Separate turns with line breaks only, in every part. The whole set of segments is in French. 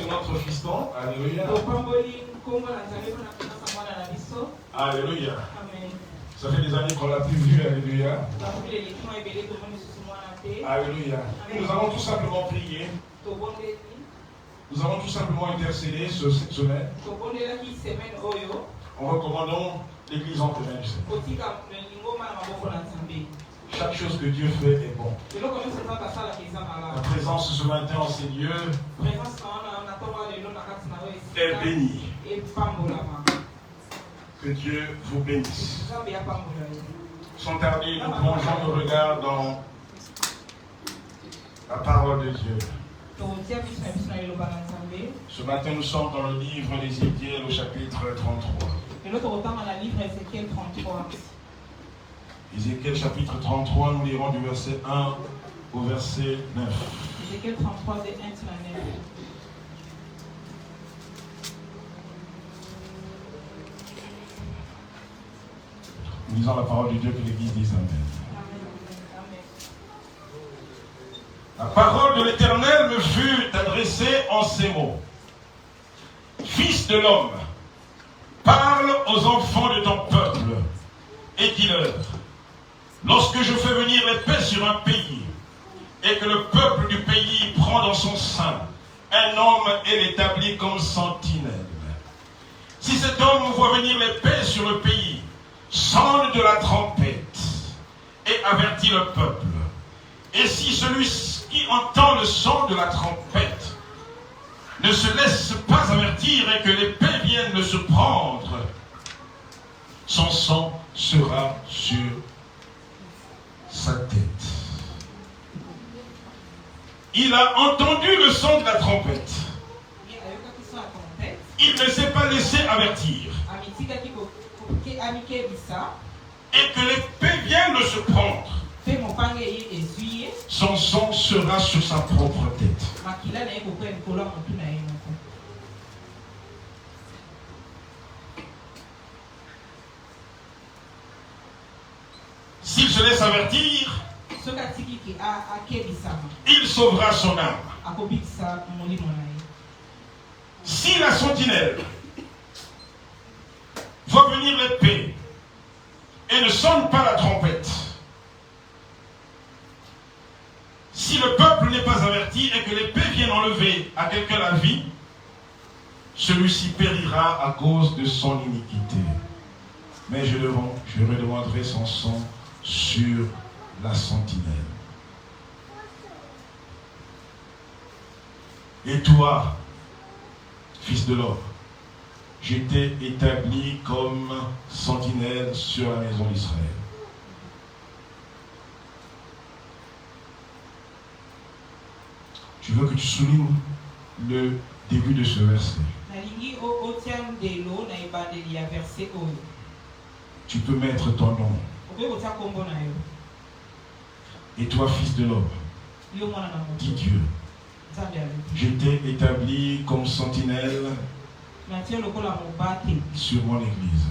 de notre fiston. Alléluia. Alléluia. Ça fait des années qu'on l'a plus vu. Alléluia. Alléluia. Nous allons tout simplement prier. Nous allons tout simplement intercéder cette semaine. En recommandant l'Église entre mains du Seigneur. Chaque chose que Dieu fait est bon. La présence ce matin en ces lieux est bénie. Que Dieu vous bénisse. Sans tarder, nous plongeons nos regards dans la parole de Dieu. Ce matin, nous sommes dans le livre d'Ézéchiel au chapitre 33. Ézéchiel chapitre 33, nous lirons du verset 1 au verset 9.
Ézéchiel 33, de 1 à 9.
Nous lisons la parole de Dieu, que l'Église dise Amen. La parole de l'Éternel me fut adressée en ces mots. Fils de l'homme, parle aux enfants de ton peuple et dis-leur, lorsque je fais venir l'épée sur un pays et que le peuple du pays prend dans son sein un homme et l'établit comme sentinelle. Si cet homme voit venir l'épée sur le pays, sonne de la trompette et avertit le peuple. Et si celui qui entend le son de la trompette ne se laisse pas avertir et que l'épée vienne de se prendre, son sang sera sur sa tête. Il a entendu le son de la trompette. Il ne s'est pas laissé avertir. Et que l'épée vienne de se prendre, son sang sera sur sa propre tête. S'il se laisse avertir, il sauvera son âme. Si la sentinelle voit venir l'épée et ne sonne pas la trompette, si le peuple n'est pas averti et que l'épée vienne enlever à quelqu'un la vie, celui-ci périra à cause de son iniquité. Mais je redemanderai son sang sur la sentinelle. Et toi, fils de l'homme, je t'ai établi comme sentinelle sur la maison d'Israël. Je veux que tu soulignes le début de ce verset. Tu peux mettre ton nom. Et toi, fils de l'homme, dis Dieu, je t'ai établi comme sentinelle sur mon église.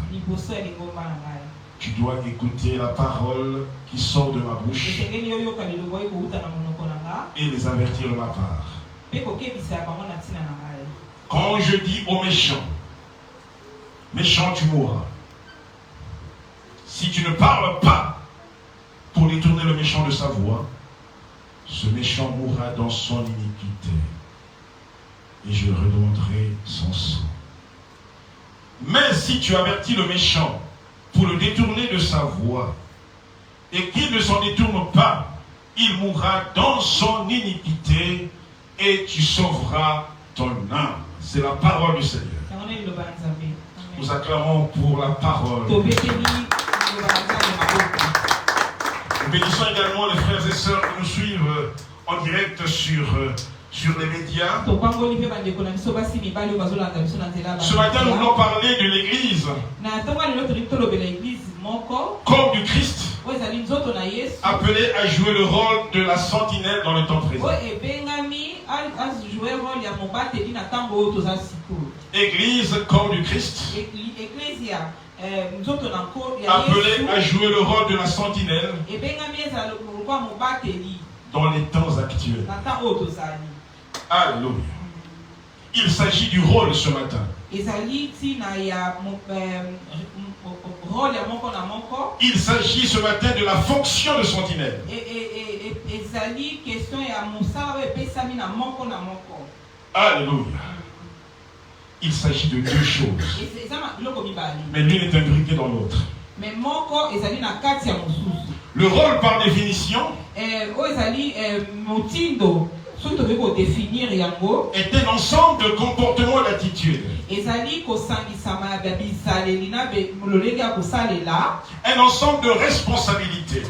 Tu dois écouter la parole qui sort de ma bouche et les avertir de ma part. Quand je dis au méchant, méchant tu mourras. Si tu ne parles pas pour détourner le méchant de sa voie, ce méchant mourra dans son iniquité et je redemanderai son sang. Mais si tu avertis le méchant pour le détourner de sa voie et qu'il ne s'en détourne pas, il mourra dans son iniquité et tu sauveras ton âme. C'est la parole du Seigneur. Nous acclamons pour la parole. Nous bénissons également les frères et sœurs qui nous suivent en direct sur les médias. Ce matin, nous voulons parler de l'Église comme du Christ, appelé à jouer le rôle de la sentinelle dans le temps présent. Église comme du Christ, appelé à jouer le rôle de la sentinelle dans les temps actuels. Alléluia. Il s'agit du rôle ce matin.
ezali tina ya rôle ya moko na moko.
Il s'agit ce matin de la fonction de sentinelle.
Ezali question ya mosala oyo epesami na moko na moko.
Alléluia. Il s'agit de deux choses. Mais l'une est imbriquée dans l'autre. Le rôle par définition est un ensemble de comportements et d'attitudes. Un ensemble de responsabilités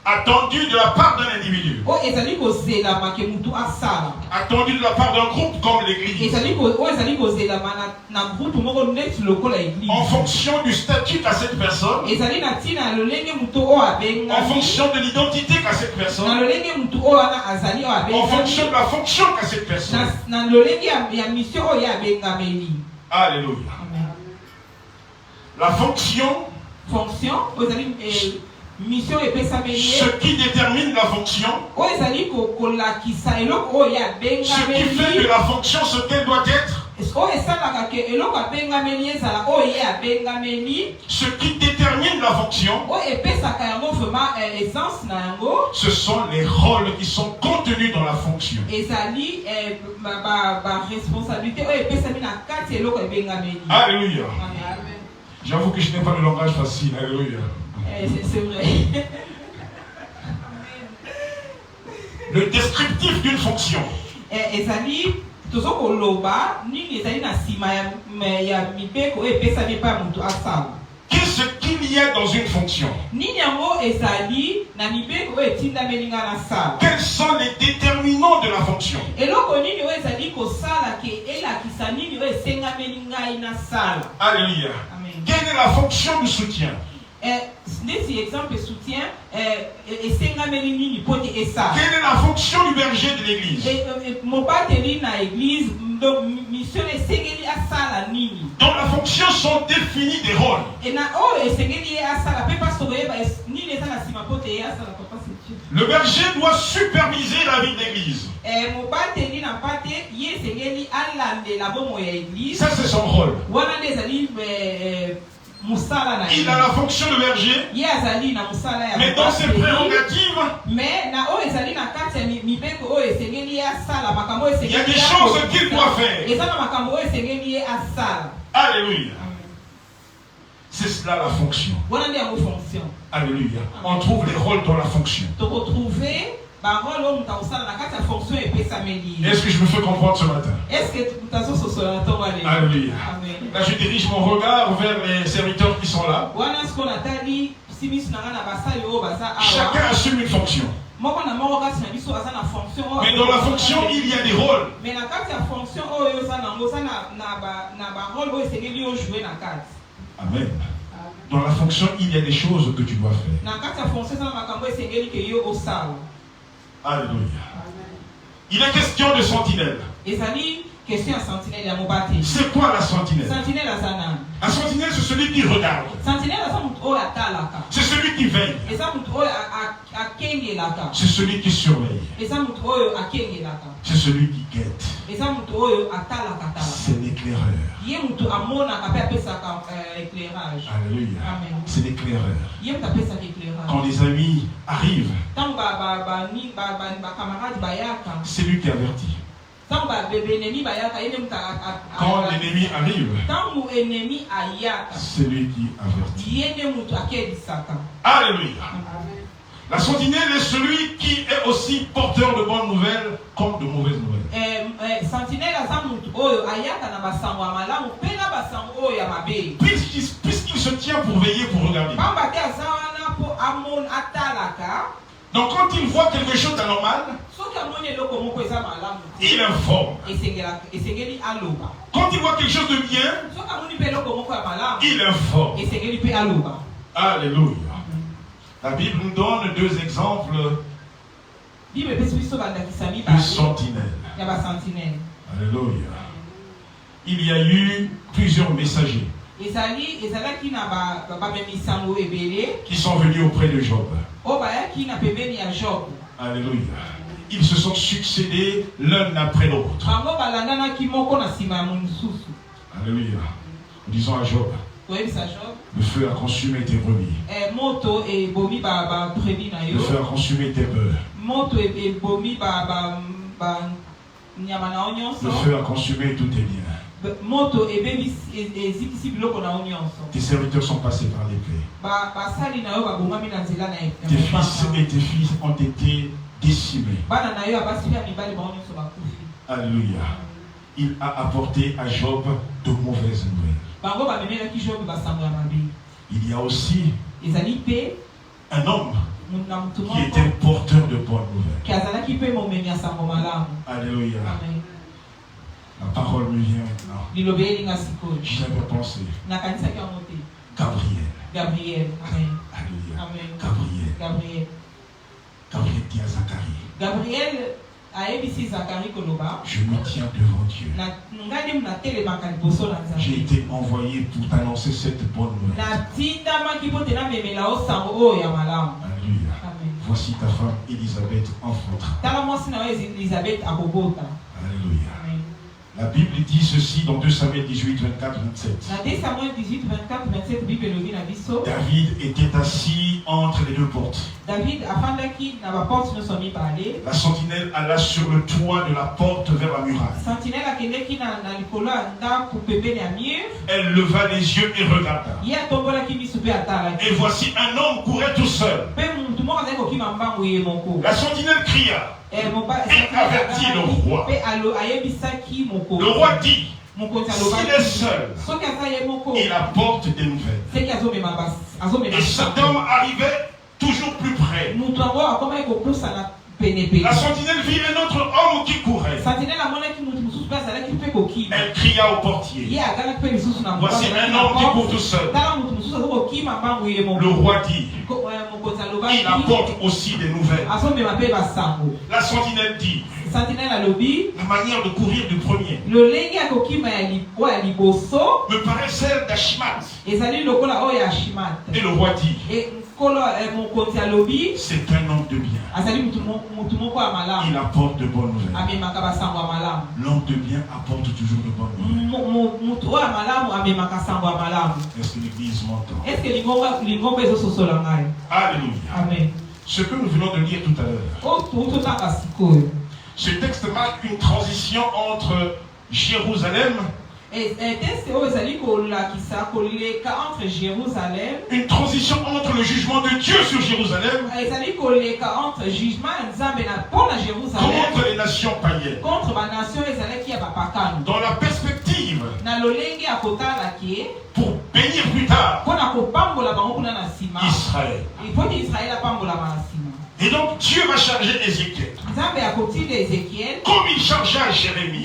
attendu de la part d'un individu, attendu de la part d'un groupe comme l'Église, en fonction du statut qu'a cette personne, en fonction de l'identité qu'a cette personne, en fonction de la fonction qu'a cette personne. Alléluia. La fonction, ce qui détermine la fonction, ce qui fait de la fonction ce qu'elle doit être, ce qui détermine la fonction, ce sont les rôles qui sont contenus dans la fonction. Alléluia. J'avoue que je n'ai pas le langage facile. Alléluia.
C'est vrai.
Le descriptif d'une fonction.
Qu'est-ce
qu'il y a dans une fonction? Quels sont les déterminants de la fonction? Alléluia. Quelle est la fonction du soutien?
Quelle est la
fonction du berger de l'église? Dans la fonction sont définis des rôles. Le berger doit superviser la vie de l'église. Ça c'est son rôle. Il a la fonction de berger, mais dans ses prérogatives, il y a des choses qu'il doit faire. Alléluia. C'est cela la fonction. Alléluia. On trouve les rôles dans la fonction. Est-ce que je me fais comprendre ce matin? Alléluia. Là, je dirige mon regard vers les serviteurs qui sont là. Chacun assume une fonction. Mais dans la fonction, il y a des rôles. Amen. Dans la fonction, il y a des choses que tu dois faire. Alléluia. Il est question de sentinelle. C'est quoi la sentinelle? La sentinelle, c'est celui qui regarde. C'est celui qui veille. C'est celui qui surveille. C'est celui qui guette. C'est l'éclaireur. Alléluia. C'est l'éclaireur. Quand les amis arrivent, c'est lui qui avertit. Quand l'ennemi arrive, c'est lui qui avertit. Alléluia. La sentinelle est celui qui est aussi porteur de bonnes nouvelles comme de mauvaises nouvelles. Puisqu'il se tient pour veiller, pour regarder. Donc quand il voit quelque chose d'anormal, il informe. Quand il voit quelque chose de bien, il informe. Alléluia. La Bible nous donne deux exemples de sentinelles. Alléluia. Il y a eu plusieurs messagers qui sont venus auprès de Job. Alléluia. ils se sont succédés l'un après l'autre. Alléluia. Disons à Job, le feu a consumé tes brebis. Le feu a consumé tes bœufs. Le feu a consumé tous tes biens. Tes serviteurs sont passés par l'épée. Tes fils et tes filles ont été décimés. Alléluia. Il a apporté à Job de mauvaises nouvelles. Il y a aussi un homme qui était porteur de bonnes nouvelles. Alléluia. La parole me vient maintenant. J'y avais pensé. Gabriel. Alléluia. Gabriel dit à Zacharie. Je me tiens devant Dieu. J'ai été envoyé pour t'annoncer cette bonne nouvelle. Alléluia. Voici ta femme Élisabeth enfantera. Alléluia. La Bible dit ceci dans 2 Samuel 18, 24, 27. David était assis entre les deux portes. La sentinelle alla sur le toit de la porte vers la muraille. Elle leva les yeux et regarda. Et voici un homme courait tout seul. La sentinelle cria et avertit le roi. Le roi dit, s'il est seul, il apporte des nouvelles. Et cet homme arrivait toujours plus près. La sentinelle vit un autre homme qui courait. Elle cria au portier. Voici un homme qui court tout seul. Le roi dit, il apporte aussi des nouvelles. La sentinelle dit, la manière de courir du premier me paraît celle d'Achimat. Et le roi dit, c'est un homme de bien. Il apporte de bonnes nouvelles. L'homme de bien apporte toujours de bonnes nouvelles. Est-ce que l'église m'entend? Alléluia. Amen. Ce que nous venons de lire tout à l'heure, ce texte marque une transition entre Jérusalem, une transition entre le jugement de Dieu sur Jérusalem contre les nations païennes. Dans la perspective pour bénir plus tard Israël. Et donc Dieu va charger Ézéchiel. Comme il chargea Jérémie.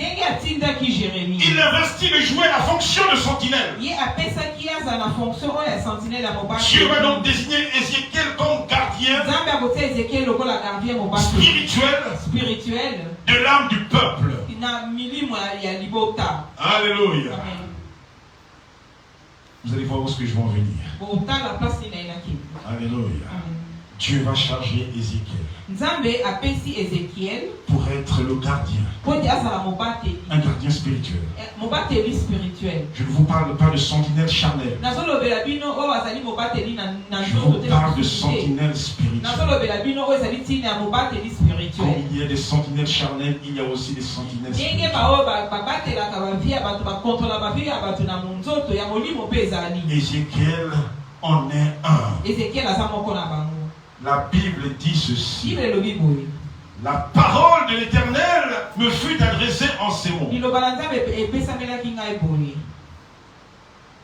Il investit de jouer la fonction de sentinelle. Dieu va donc désigner Ézéchiel comme gardien spirituel de l'âme du peuple. Alléluia. Vous allez voir où est-ce que je vais en venir. Alléluia. Dieu va charger Ézéchiel pour être le gardien, un gardien spirituel. Je ne vous parle pas de sentinelle charnelle. Je vous parle de sentinelle spirituelle. Comme il y a des sentinelles charnelles, il y a aussi des sentinelles spirituelles. Ézéchiel en est un. La Bible dit ceci. La parole de l'Éternel me fut adressée en ces mots.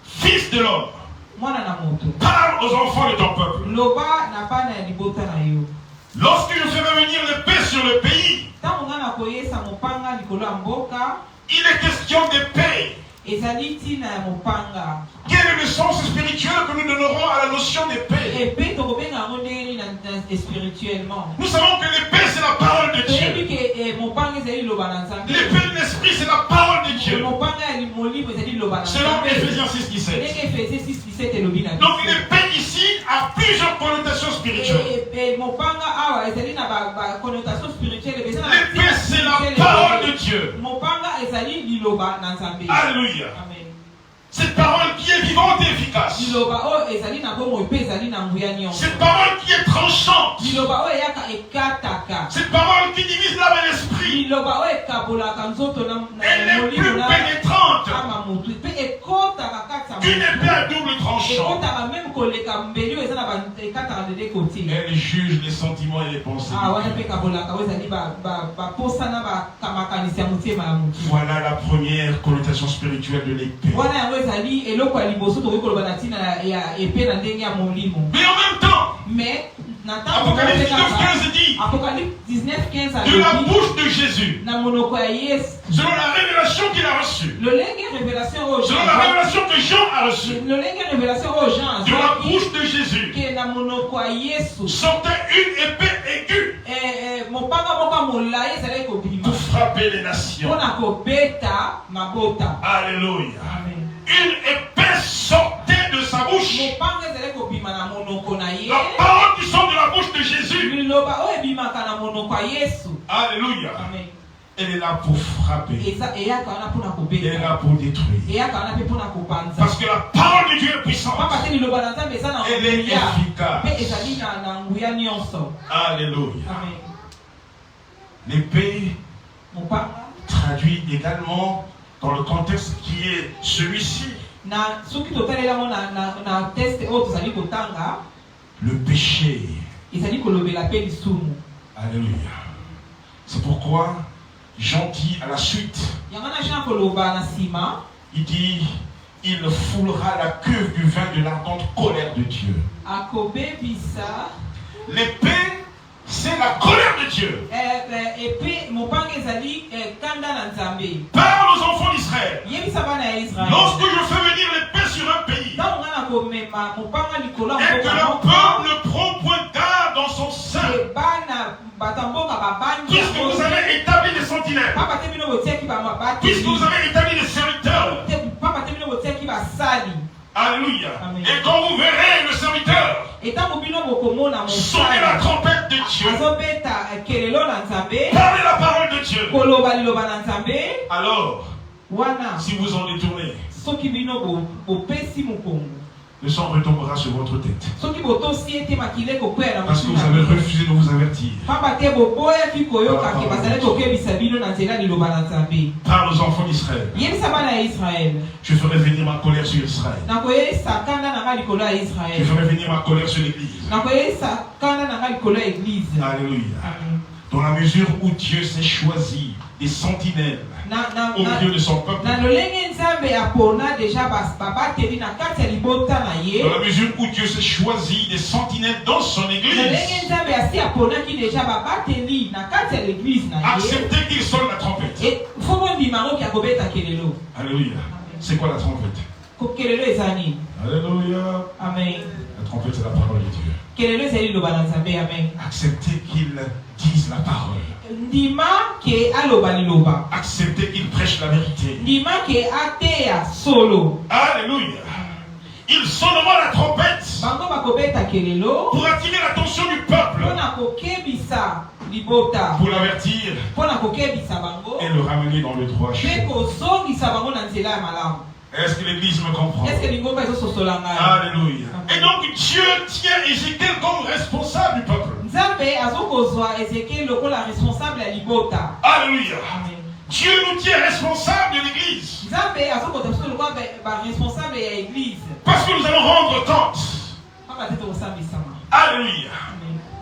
Fils de l'homme, parle aux enfants de ton peuple. Lorsque je ferai venir l'épée sur le pays, il est question d'épée. Quel est le sens spirituel que nous donnerons à la notion d'épée? Nous savons que l'épée c'est la parole de Dieu. L'épée de l'esprit c'est la parole de Dieu. Selon Ephésiens 6:17. Donc l'épée ici a plusieurs connotations spirituelles. Dieu.
Mopanga ezali liloba na Nzambe.
Alléluia.
Amen.
Cette parole qui est vivante et efficace.
Liloba o ezali na bomo pe ezali na nguya nyonso.
Cette parole qui est tranchante.
Liloba o yaka ekataka.
Cette parole qui divise l'âme et l'esprit.
Liloba o ekabolaka nzoto na
Elle est plus pénétrante
ama mutu pe ekotaka kata.
qu'une épée à double tranchant.
Ekotaka même koleka mbeli o ezana ba ekataka de côté.
Elle juge les sentiments et les pensées.
Ah wana pe kabolaka o ezali ba posana ba kamakanisi ya motema ya mutu.
Voilà la première connotation spirituelle de l'épée.
ezali eloko ya liboso tokoki koloba na ntina ya epe na ndenge ya molimo.
Mais en même temps,
mais
Apocalypse 19:15 dit
Apocalypse 19:15
de la bouche de Jésus,
na monoko ya Yesu,
selon la révélation qu'il a reçue,
lolenge révélation au
selon la révélation que Jean a reçue,
lolenge révélation au Jean,
de la bouche de Jésus
que na monoko ya Yesu
sortait une épée aiguë
mopanga moko molai ezali kobima
pour frapper les nations.
mpona kobeta mabota.
Alléluia.
Amen.
Une épée sortait de sa bouche.
Mopanga ezali kobima na monoko na ye.
La parole qui sort de la bouche de Jésus.
Liloba oyo ebimaka na monoko ya Yesu.
Alléluia.
Amen.
Elle est là pour frapper. Elle est là pour détruire. Parce que la parole de Dieu est puissante. Elle est efficace. Alléluia. L'épée traduit également dans le contexte qui est celui-ci. Le péché. Alléluia. C'est pourquoi Jean dit à la suite, il dit, il foulera la cuve du vin de l'ardente colère de Dieu. L'épée, c'est la colère de Dieu. Parle aux enfants d'Israël. Lorsque je fais venir l'épée sur un pays, et que le peuple ne prend point garde dans son sein, puisque vous avez établi des sentinelles, puisque vous avez établi des serviteurs, alléluia. Et quand vous verrez le serviteur sonner la trompette de Dieu, parler la parole de Dieu, alors, si vous en détournez, le sang retombera sur votre tête. Parce que vous avez refusé de vous avertir. Parle aux enfants d'Israël. Je ferai venir ma colère sur Israël. Je ferai venir ma colère sur l'Église. Alléluia. Dans la mesure où Dieu s'est choisi des sentinelles au milieu de son peuple, dans la mesure où Dieu s'est choisi des sentinelles dans son église, acceptez qu'il sonne la trompette. Alléluia. C'est quoi la trompette? Alléluia.
Amen.
La trompette, c'est la parole de Dieu. Acceptez qu'il dise la parole. Acceptez qu'il prêche la vérité. Alléluia. Il sonnera la trompette pour attirer l'attention du peuple, pour l'avertir et le ramener dans le droit chemin. Est-ce que l'Église me comprend? Alléluia. Et donc Dieu tient Ézéchiel comme responsable du peuple. Alléluia. Dieu nous tient responsable de l'Église. Parce que nous allons rendre compte. Alléluia.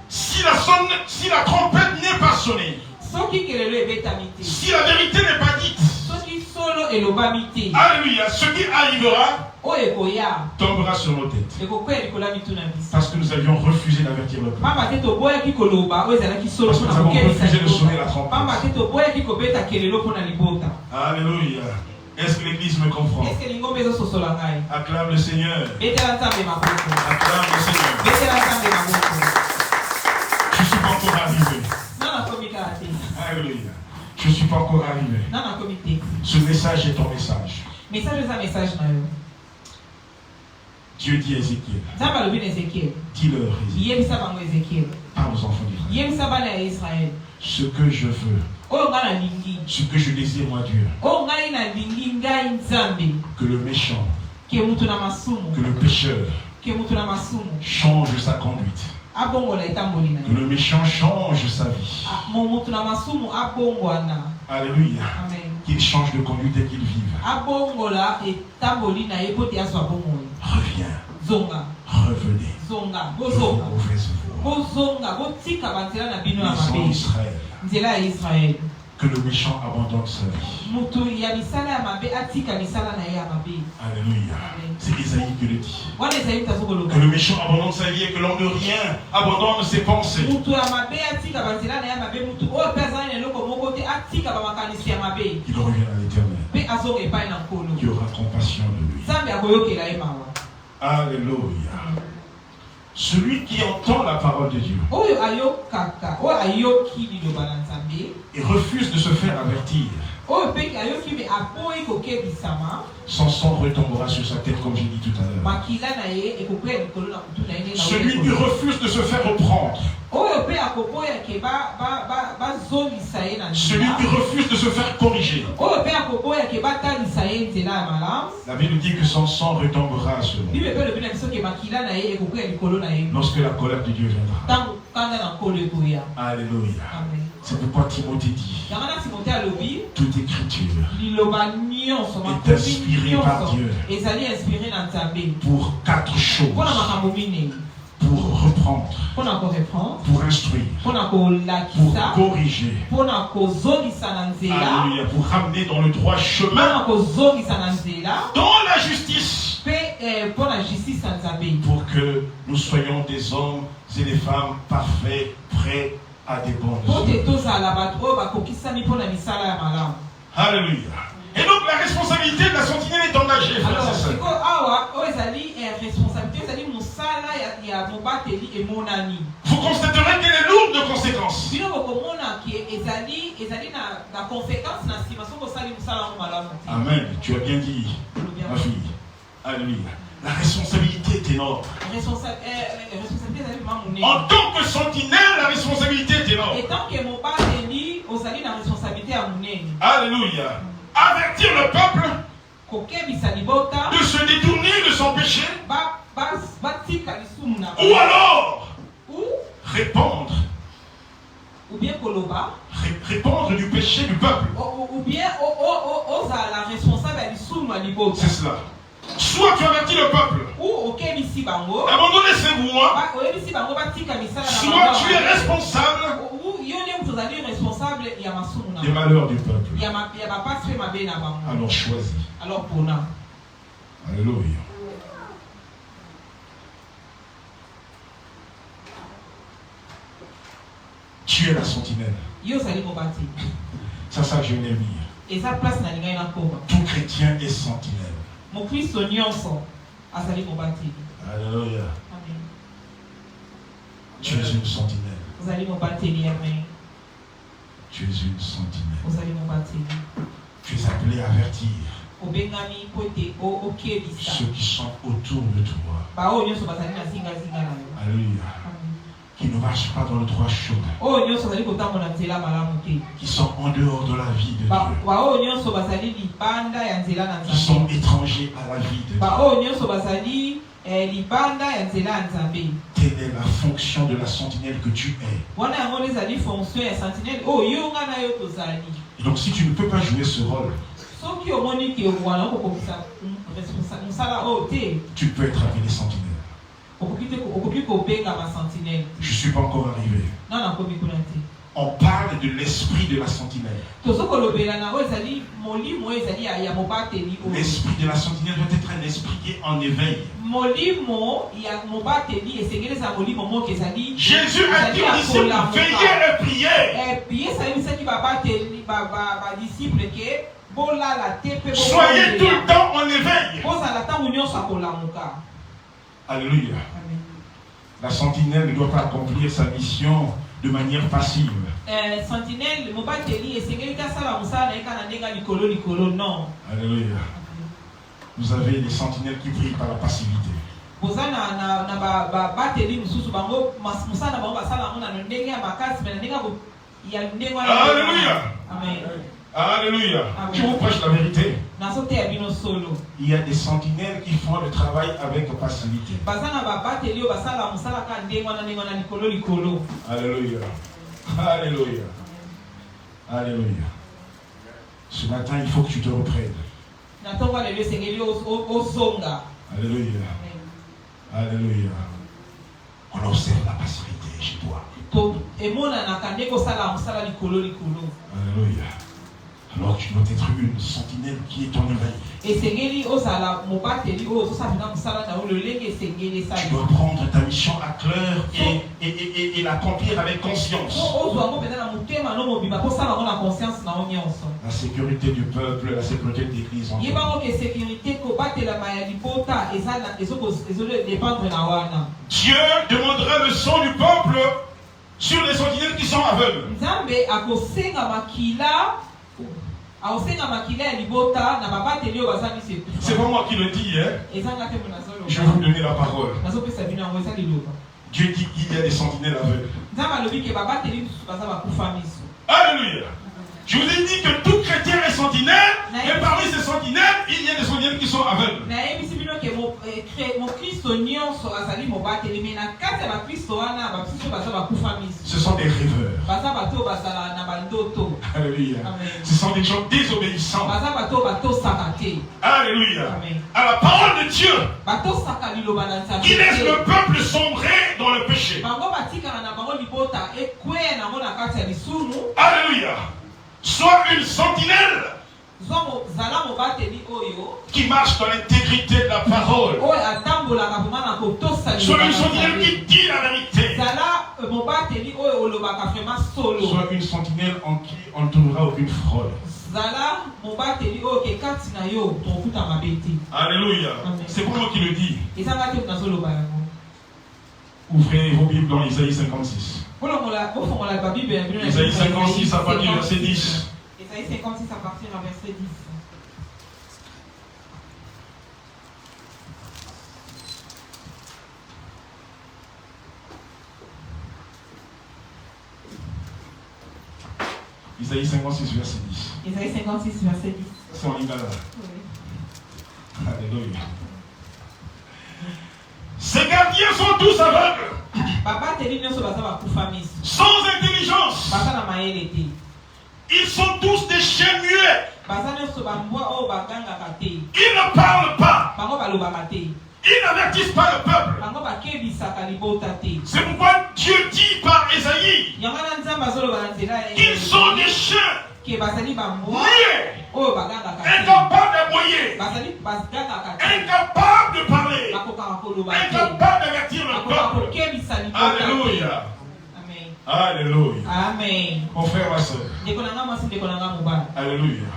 Si la trompette n'est pas sonnée, si la vérité n'est pas dite, alléluia, ce qui arrivera tombera sur nos têtes. Parce que nous avions refusé d'avertir le peuple. Parce que nous avons refusé de sonner la trompette. Alléluia. Est-ce que l'Église me comprend? Acclame le Seigneur. Acclame le Seigneur. Je ne suis pas encore arrivé. Alléluia. Je ne suis pas encore arrivé. Ce message est ton message. Dieu dit à Ézéchiel. Dis-leur, Ézéchiel. Parle aux enfants d'Israël.
Yemisa bana ya Israël.
Ce que je veux,
Oyo nga na lingi.
ce que je désire, moi Dieu,
Oyo ngai na lingi ngai Nzambe.
que le méchant,
Ke mutu na masumu.
que le pécheur
Ke mutu na masumu.
change sa conduite.
Abongola etamboli na
Que le méchant change sa vie.
mutu na masumu abongwana.
Alléluia.
Amen.
Qu'il change de conduite et qu'il vive.
Abongola etamboli na ye poti azwa bomoi.
Reviens.
Zonga.
Revenez.
Zonga.
De vos
Bozonga.
mauvaises voies.
Bozonga. Botika banzela na bino ya
Maison
mabe.
d'Israël.
Nzela ya Israël.
Que le méchant abandonne sa vie.
Mutu ya misala ya mabe atika misala na ye ya mabe.
Alléluia. C'est Isaïe qui le dit.
Wana Esaïe mutazokoloba.
Que le méchant abandonne sa vie et que l'homme de rien abandonne ses pensées.
Mutu ya mabe atika banzela na ye mabe. Mutu oyo pe azali na eloko moko te atika bamakanisi ya mabe.
Qu'il revienne à l'Éternel.
Pe azonga epai na nkolo.
Qui aura compassion de lui.
Nzambe akoyokela ye mawa.
Alléluia. Celui qui entend la parole de Dieu
Oyo ayokaka, oyo ayoki liloba na Nzambe.
et refuse de se faire avertir,
Oyo pe ayoki me apoyi kokebisama.
son sang retombera sur sa tête comme j'ai dit tout à l'heure.
Makila na ye ekokwela likolo na mutu na ye na
Celui qui refuse de se faire reprendre,
oyo pe akoboya ke bazongisa ye na
celui
nzela.
qui refuse de se faire corriger,
Oyo pe akoboya ke batalisa ye nzela ya malamu.
la Bible dit que son sang retombera sur lui
Bible pe elobi na biso ke makila na ye ekokwela likolo na ye
lorsque la colère de Dieu viendra.
ntango kanda na nkolo ekoya.
Alléluia.
Amen.
C'est pourquoi Timothée dit,
yango na timote alobi
toute écriture
liloba nyonso
est inspirée par
nyonso
Dieu
ezali inspiré na Nzambe
pour 4 choses.
mpona makambo minei,
Pour reprendre,
mpona koreprendre,
pour instruire,
mpona
pour
kolakisa,
corriger.
mpona kozongisa na nzela,
Alléluia. Pour ramener dans le droit chemin,
mpona kozongisa na nzela,
dans la justice.
mpe mpona justice ya Nzambe,
Pour que nous soyons des hommes et des femmes parfaits, prêts à des bonnes
mpo te
œuvres.
tozala bato oyo bakokisami mpona misala ya malamu.
Alléluia. Et donc la responsabilité de la sentinelle est engagée, frères
Alors
et sœurs.
sikoyo awa oyo ezali responsabilité, ezali mosala ya mobateli emonani.
Vous constaterez qu'elle est lourde de conséquences.
bino bokomona ke ezali na conséquence na nsima soki osali mosala yango malamu te.
Amen. Tu as bien dit, ma fille. Alléluia. La responsabilité est énorme.
Responsabilité ezali ma monene.
En tant que sentinelle, la responsabilité est énorme.
etant ke mobateli ozali na responsabilité ya monene.
Alléluia. Avertir le peuple
kokebisa libota
de se détourner de son péché,
batika lisumu na
ou alors
ou
répandre
bien koloba
répandre du péché du peuple.
ou bien ozala responsable ya lisumu ya libota.
C'est cela. Soit tu avertis le peuple,
ou okebisi bango
abandonnez ses voies,
oyebisi bango batika misala na
soit tu es responsable
yo nde mutu ozali responsable ya masumu na
des malheurs du peuple.
ya bapasi mpe mabe na bango.
Alors choisis.
Alors pona
Alléluia. Tu es la sentinelle.
yo ozali mobateli.
C'est ça que je viens de lire.
eza place na lingai nakoma.
Tout chrétien est sentinelle.
mokristo nyonso azali mobateli.
Alléluia.
Amen.
Tu es une sentinelle.
ozali mobateli. Amen.
Tu es une sentinelle.
ozali mobateli.
Tu es appelé à avertir
obengami mpo ete okebisa
ceux qui sont autour de toi.
baoyo nyonso bazali na zingazinga na yo.
Alléluia.
Amen.
Qui ne marchent pas dans le droit chemin.
oyo nyonso bazali kotambola nzela malamu te.
Qui sont en dehors de la vie de Dieu.
baoyo nyonso bazali libanda ya nzela na
Qui sont
Nzambe.
étrangers à la vie de Dieu.
baoyo nyonso bazali libanda ya nzela ya Nzambe.
Telle est la fonction de la sentinelle que tu es.
wana yango ezali fonction ya sentinelle oyo yo nga na yo tozali.
Et donc si tu ne peux pas jouer ce rôle,
soki omoni ke wana okokomisa mosala oyo te
tu peux être appelé sentinelle.
okoki kobengama sentinelle.
Je ne suis pas encore arrivé.
nana komi kuna te.
On parle de l'esprit de la sentinelle.
tozokolobela na oyo ezali molimo oyo ezali ya mobateli oyo.
L'esprit de la sentinelle doit être un esprit qui est en éveil.
molimo ya mobateli esengeli eza molimo moko ezali.
Jésus a dit aux disciples, veillez et priez.
puis esalisaki babateli badisciple ke bolala te mpe
Soyez tout le temps en éveil.
bozala ntango nyonso akolamuka.
Alléluia.
Amen.
La sentinelle ne doit pas accomplir sa mission de manière passive.
sentinelle mobateli esengeli te asala mosala na ye kaka na ndenge ya likolo non.
Alléluia. Vous avez des sentinelles qui prient par la passivité. Alléluia.
Amen.
Alléluia. Je vous prêche la vérité. Il y a des sentinelles qui font le travail avec facilité. Alléluia. Alléluia. Alléluia. Ce matin, il faut que tu te reprennes. Alléluia. Alléluia. On observe la passivité chez toi. Alléluia. Alors tu dois être une sentinelle qui est ton éveil. Tu dois prendre ta mission à cœur et l'accomplir avec conscience. La sécurité du peuple, la sécurité de l'Église. Dieu demandera le sang du peuple sur les sentinelles qui sont aveugles. C'est pas moi qui le dis, hein? Je vais vous donner la parole. Dieu dit qu'il y a des sentinelles aveugles. Alléluia. Je vous ai dit que tout chrétien est sentinelle, et parmi ces sentinelles, il y a des sentinelles qui sont aveugles. Ce sont des rêveurs. Alléluia. Ce sont des gens désobéissants. Alléluia. À la parole de Dieu, qui laisse le peuple sombrer dans le péché. Alléluia. Soit une sentinelle qui marche dans l'intégrité de la parole. Soit une sentinelle qui dit la vérité. Soit une sentinelle en qui on ne trouvera aucune fraude. Alléluia. C'est pour moi qui le dis. Ouvrez vos Bibles dans Isaïe 56. Isaïe 56 à partir du verset 10.
Isaïe 56 à partir du verset 10.
Isaïe 56 verset 10.
Isaïe 56 verset 10.
C'est en lingala.
Oui.
Alléluia. Ces gardiens sont tous aveugles. Sans intelligence. Ils sont tous des chiens muets. Ils ne parlent pas. Ils n'avertissent pas le peuple. C'est pourquoi Dieu dit par Ésaïe qu'ils sont des chiens muets, incapables d'aboyer, incapables de parler, incapables d'avertir le peuple. Alléluia. Alléluia.
Amen.
Mon frère, ma soeur. Alléluia.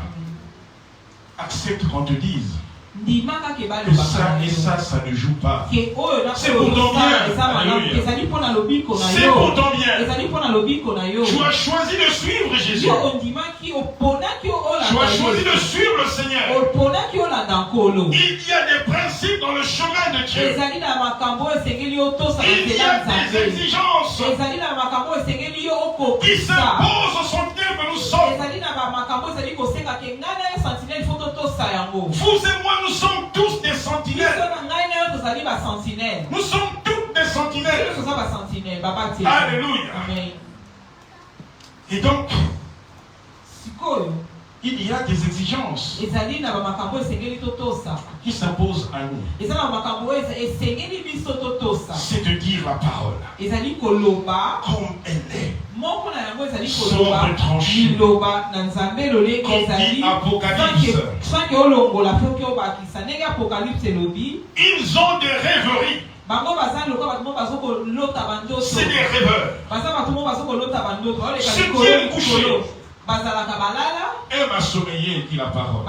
Accepte qu'on te dise que ça et ça ne joue pas. C'est pour ton bien. Alléluia. C'est pour ton bien. Tu as choisi de suivre Jésus. Tu as choisi de suivre le Seigneur. Il y a des principes dans le chemin de Dieu. Il y a des exigences qui s'imposent au sentinelle que nous sommes. Vous et moi, nous sommes tous des sentinelles. Nous sommes toutes des sentinelles. Alléluia. Et donc, il y a des exigences qui s'imposent à nous. C'est de dire la parole comme elle est. Sobre tranchée. Comme dit Apocalypse. Ils ont des rêveries. C'est des rêveurs. Se tiennent couchés. Aime à sommeiller, dit la parole.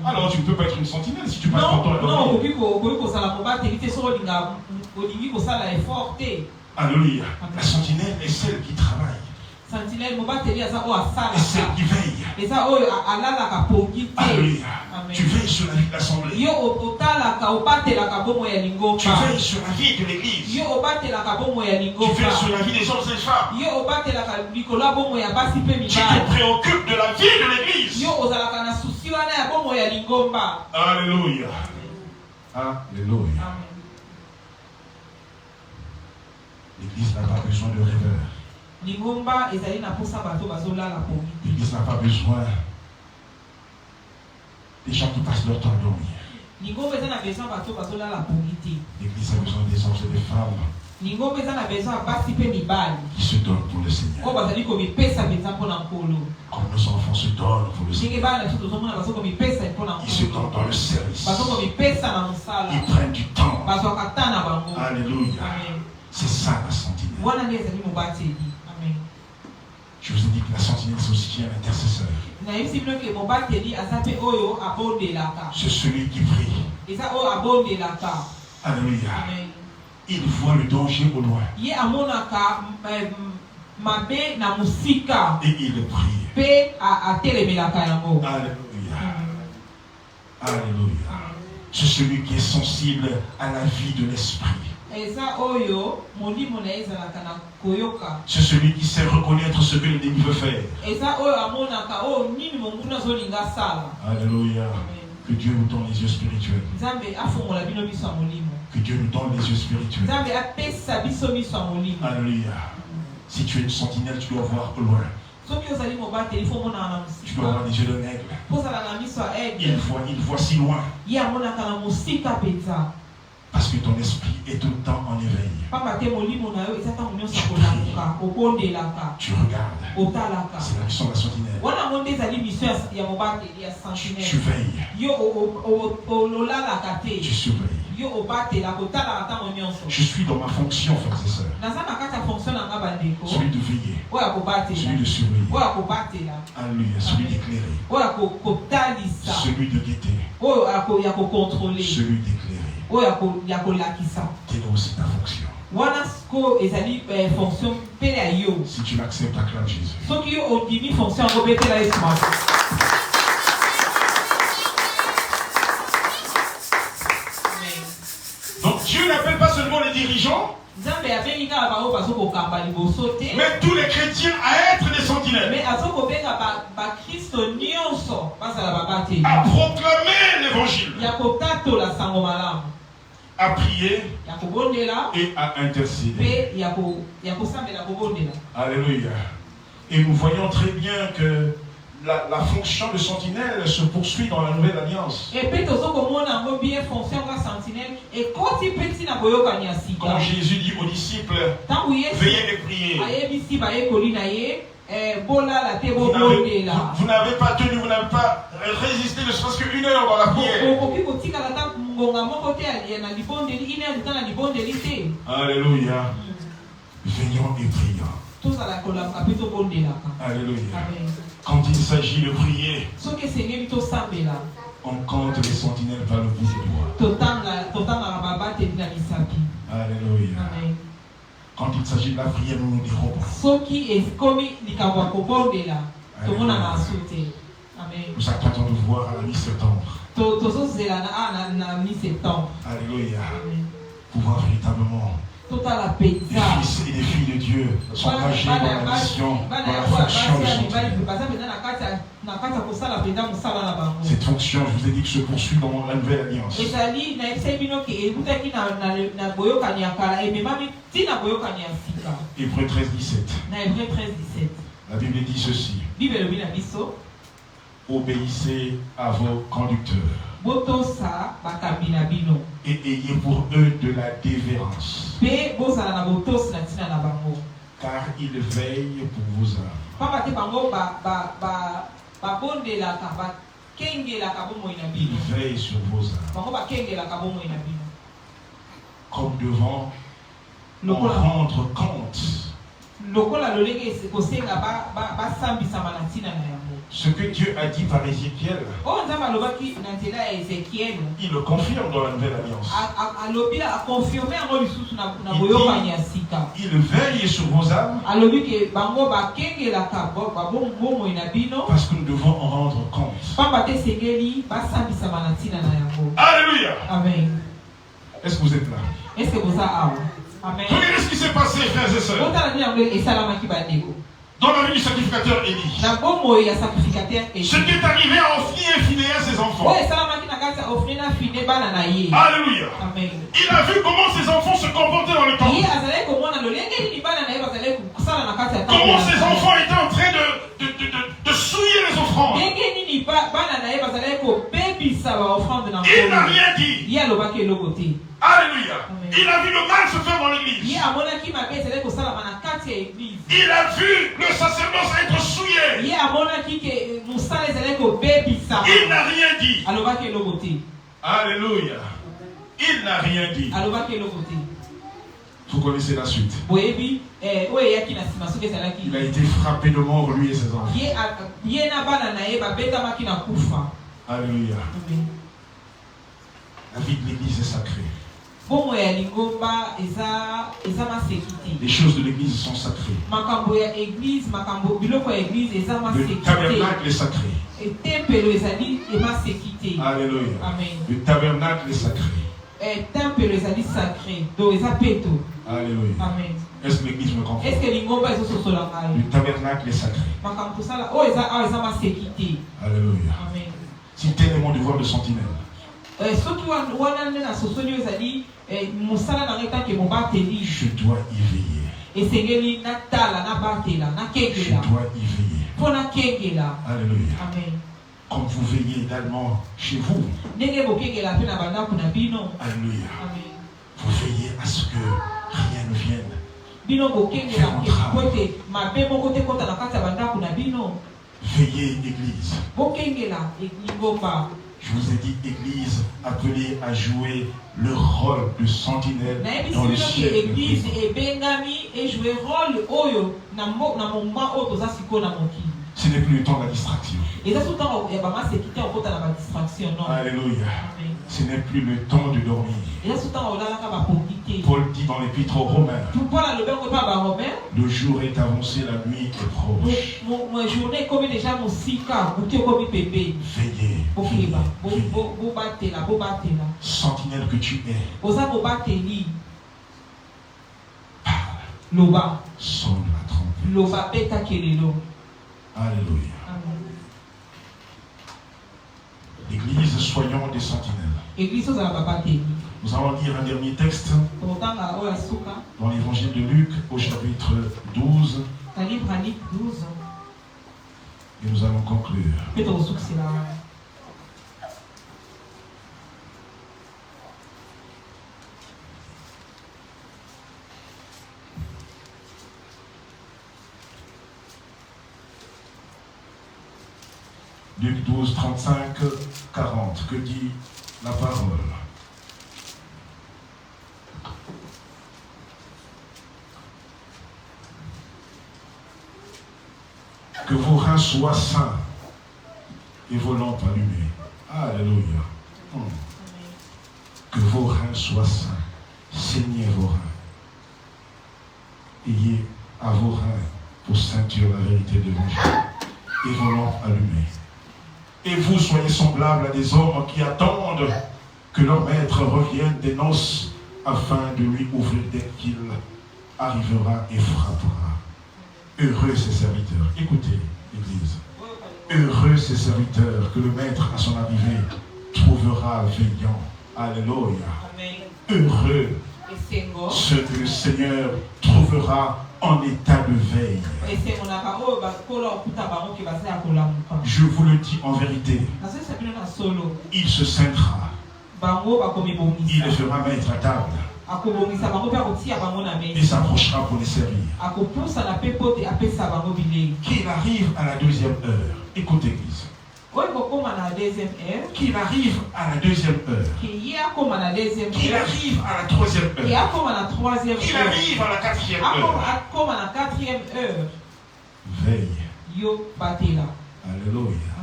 Alors tu ne peux pas être une sentinelle si tu passes ton temps à dormir. Alléluia. La sentinelle est celle qui travaille. Et celle qui veille. Alléluia. Tu veilles sur la vie de l'assemblée. Tu veilles sur la vie de l'église. Tu veilles sur la vie des hommes et des femmes. Tu te préoccupes de la vie de l'église. Alléluia. Alléluia. L'église n'a pas besoin de rêveurs. L'église n'a pas besoin des gens qui passent leur temps à dormir. L'église a besoin des hommes et des femmes qui se donnent pour le Seigneur. Comme nos enfants se donnent pour le Seigneur. Ils se donnent dans le service. Ils prennent du temps. Alléluia. C'est ça la sentinelle. Je vous ai dit que la sentinelle c'est aussi un intercesseur. C'est celui qui prie. Alléluia. Il voit le danger au loin. Et il prie. Alléluia. Alléluia. C'est celui qui est sensible à la vie de l'esprit. C'est celui qui sait reconnaître ce que l'ennemi veut faire. Alléluia. Que Dieu nous donne les yeux spirituels. Que Dieu nous donne les yeux spirituels. Alléluia. Si tu es une sentinelle, tu dois voir au loin. Tu dois avoir des yeux d'un aigle. Il voit si loin. Parce que ton esprit est tout le temps en éveil. Tu regardes. C'est la mission de la sentinelle. Tu veilles. Tu surveilles. Je suis dans ma fonction, frères et sœurs. Celui de veiller. Celui de surveiller. Alléluia. Celui d'éclairer. Celui de guetter. Celui d'éclairer. Quelle est aussi ta fonction? Si tu l'acceptes, acclame Jésus. Donc Dieu n'appelle pas seulement les dirigeants, mais tous les chrétiens à être des sentinelles. À proclamer l'évangile. À prier et à intercéder. Alléluia. Et nous voyons très bien que la fonction de sentinelle se poursuit dans la nouvelle alliance. Quand Jésus dit aux disciples, veillez et priez. Vous n'avez pas tenu, vous n'avez pas résisté ne serait-ce qu'une heure dans la prière. Alléluia. Veillons et prions. Alléluia. Quand il s'agit de prier, on compte les sentinelles par le bout du doigt. Alléluia. Quand il s'agit de la prière, nous nous dérobons. Nous attendons de voir à la mi-septembre. Alléluia. Pouvoir véritablement des fils et des filles de Dieu s'engager dans la mission, dans la fonction de sentinelle. Cette fonction, je vous ai dit, que se poursuit dans la nouvelle alliance. Hébreux 13:17. La Bible dit ceci. Obéissez à vos conducteurs. Et ayez pour eux de la dévérence. Car ils veillent pour vos âmes. Ils veillent sur vos âmes. Comme devant on rendre compte. Ce que Dieu a dit par Ézéchiel, il le confirme dans la nouvelle alliance. Il veille sur vos âmes parce que nous devons Alléluia.
Amen.
Est-ce que vous êtes là?
Est-ce que vous avez Amen.
Regardez ce qui s'est passé, frères et sœurs. Dans la vie du sacrificateur Élie. Ce qui est arrivé à Ophni et Phinéas ses enfants. Alléluia.
Amen.
Il a vu comment ses enfants se comportaient dans le temple. Comment ses enfants étaient en train de souiller les offrandes. Il n'a rien dit. Alléluia.
Amen.
Il a vu le mal se faire dans l'église. Il a vu le sacerdoce être souillé. Il n'a rien dit. Alléluia. Il n'a rien dit. Vous connaissez la suite. Il a été frappé de mort, lui et ses enfants. Alléluia. La vie de l'église est sacrée. Les choses de l'église sont sacrées. Le tabernacle est sacré. Alléluia. Le tabernacle est sacré. Alléluia. Est-ce que l'église me comprend? Le tabernacle est sacré. Alléluia. Si tel est mon devoir de sentinelle, je dois y veiller. Je dois y veiller. Alléluia. Comme vous veillez également chez vous. Alléluia. Vous veillez à ce que rien ne vienne. Veillez, église. Je vous ai dit, église appelée à jouer le rôle de sentinelle dans le ciel. Ce n'est plus le temps de la distraction. Alléluia. Ce n'est plus le temps de dormir. Paul dit dans l'épître aux Romains, le jour est avancé, la nuit est proche. Veillez, sentinelle que tu es, parle, sonne la trompette. Alléluia. L'église, soyons des sentinelles. Nous allons lire un dernier texte dans l'évangile de Luc au chapitre 12 et nous allons conclure. Luc 12, 35, 40. Que dit la parole? Que vos reins soient sains et vos lampes allumées. Alléluia. Que vos reins soient sains. Saignez vos reins. Ayez à vos reins pour ceinture la vérité de l'évangile et vos lampes allumées. Et vous soyez semblables à des hommes qui attendent que leur maître revienne des noces afin de lui ouvrir dès qu'il arrivera et frappera. Heureux ces serviteurs. Écoutez, Église. Heureux ces serviteurs que le maître à son arrivée trouvera veillant. Alléluia. Heureux ceux que le Seigneur trouvera en état de veille. Je vous le dis en vérité, il se scindra, il les fera mettre à table et s'approchera pour les servir. Qu'il arrive à la deuxième heure. Écoutez, Église. Qu'il arrive à la deuxième heure. Qu'il arrive à la troisième heure. Qu'il arrive à la quatrième heure. Veille. Alléluia.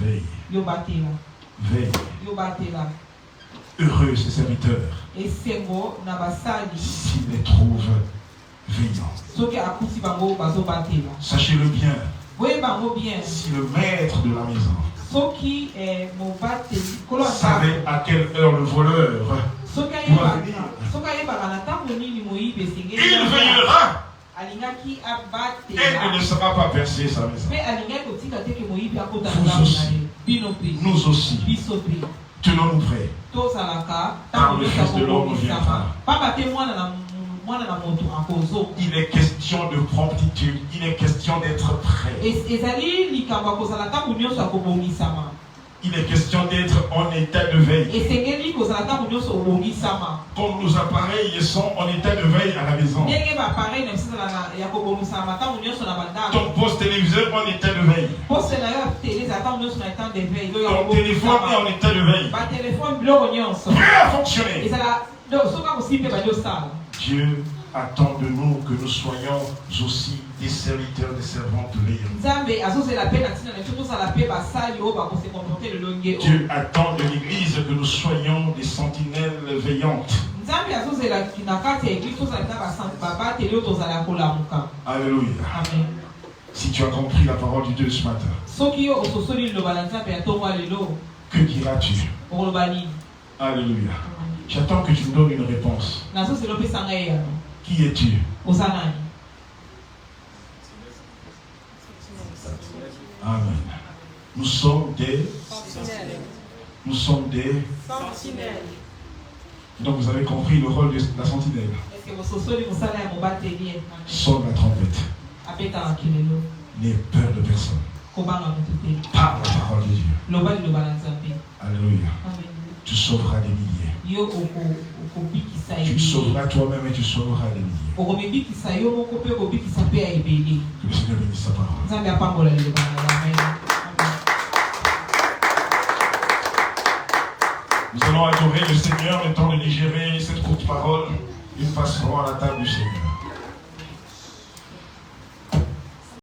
Veille. Veille. Heureux ces serviteurs s'ils les trouvent veillants. Sachez-le bien. Si le maître de la maison savait à quelle heure le voleur doit venir, il veillera et ne laissera pas percer sa maison. Nous aussi, tenons-nous prêts, car le Fils de l'homme viendra. Il est question de promptitude, il est question d'être prêt. Il est question d'être en état de veille. Comme nos appareils sont en état de veille à la maison. Ton poste téléviseur en état de veille. Ton téléphone est en état de veille. Prêt à fonctionner. Dieu attend de nous que nous soyons aussi des serviteurs, des servantes veillantes. Dieu attend de l'Église que nous soyons des sentinelles veillantes. Alléluia.
Amen.
Si tu as compris la parole de Dieu ce matin, que diras-tu? Alléluia. J'attends que tu me donnes une réponse. Qui es-tu? Amen. Nous sommes des sentinelles. Donc vous avez compris le rôle de la sentinelle. Sonne la trompette. N'aie peur de personne. Parle la parole de Dieu. Alléluia. Tu sauveras des milliers. Tu sauveras toi-même et tu sauveras des milliers. Que le Seigneur bénisse sa parole. Nous allons adorer le Seigneur le temps de digérer cette courte parole. Nous passerons à la table du Seigneur.